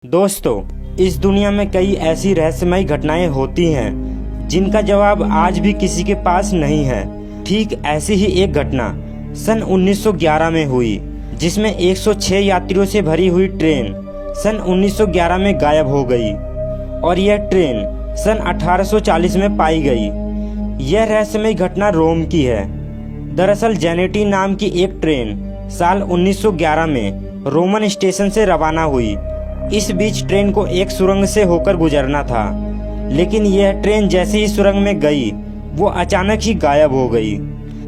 दोस्तों, इस दुनिया में कई ऐसी रहस्यमयी घटनाएं होती हैं जिनका जवाब आज भी किसी के पास नहीं है। ठीक ऐसी ही एक घटना सन 1911 में हुई, जिसमें 106 यात्रियों से भरी हुई ट्रेन सन 1911 में गायब हो गई और यह ट्रेन सन 1840 में पाई गई। यह रहस्यमयी घटना रोम की है। दरअसल जेनेटी नाम की एक ट्रेन साल 1911 में रोमन स्टेशन से रवाना हुई। इस बीच ट्रेन को एक सुरंग से होकर गुजरना था, लेकिन यह ट्रेन जैसे ही सुरंग में गई वो अचानक ही गायब हो गई।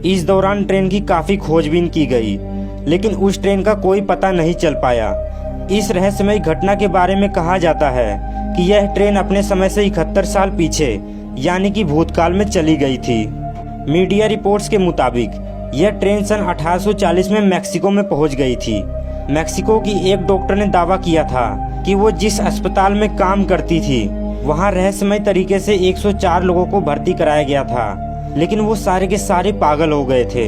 इस दौरान ट्रेन की काफी खोजबीन की गई, लेकिन उस ट्रेन का कोई पता नहीं चल पाया। इस रहस्यमयी घटना के बारे में कहा जाता है कि यह ट्रेन अपने समय से 71 साल पीछे यानी कि भूतकाल में चली गई थी। मीडिया रिपोर्ट्स के मुताबिक यह ट्रेन सन 1840 में मैक्सिको में पहुंच गई थी। मैक्सिको की एक डॉक्टर ने दावा किया था कि वो जिस अस्पताल में काम करती थी वहां रहस्यमय तरीके से 104 लोगों को भर्ती कराया गया था, लेकिन वो सारे के सारे पागल हो गए थे।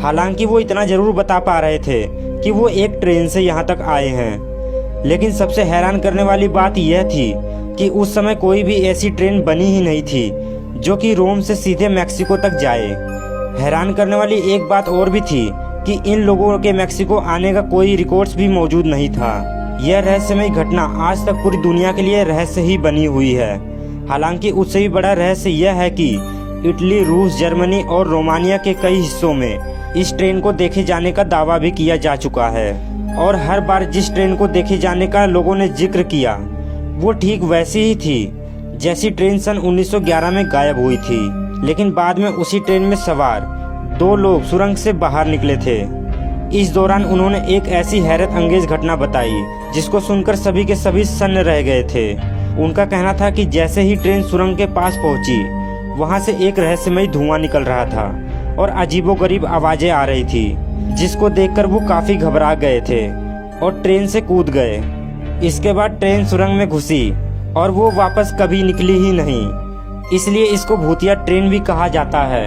हालांकि वो इतना जरूर बता पा रहे थे कि वो एक ट्रेन से यहाँ तक आए हैं, लेकिन सबसे हैरान करने वाली बात यह थी कि उस समय कोई भी ऐसी ट्रेन बनी ही नहीं थी जो कि रोम से सीधे मैक्सिको तक जाए। हैरान करने वाली एक बात और भी थी कि इन लोगों के मैक्सिको आने का कोई रिकॉर्ड्स भी मौजूद नहीं था। यह रहस्यमयी घटना आज तक पूरी दुनिया के लिए रहस्य ही बनी हुई है। हालांकि उससे भी बड़ा रहस्य यह है कि इटली, रूस, जर्मनी और रोमानिया के कई हिस्सों में इस ट्रेन को देखे जाने का दावा भी किया जा चुका है, और हर बार जिस ट्रेन को देखे जाने का लोगों ने जिक्र किया वो ठीक वैसी ही थी जैसी ट्रेन सन 1911 में गायब हुई थी। लेकिन बाद में उसी ट्रेन में सवार 2 लोग सुरंग से बाहर निकले थे। इस दौरान उन्होंने एक ऐसी हैरत अंगेज घटना बताई जिसको सुनकर सभी के सभी सन्न रह गए थे। उनका कहना था कि जैसे ही ट्रेन सुरंग के पास पहुंची, वहां से एक रहस्यमयी धुआं निकल रहा था और अजीबोगरीब आवाजें आ रही थी, जिसको देखकर वो काफी घबरा गए थे और ट्रेन से कूद गए। इसके बाद ट्रेन सुरंग में घुसी और वो वापस कभी निकली ही नहीं, इसलिए इसको भूतिया ट्रेन भी कहा जाता है।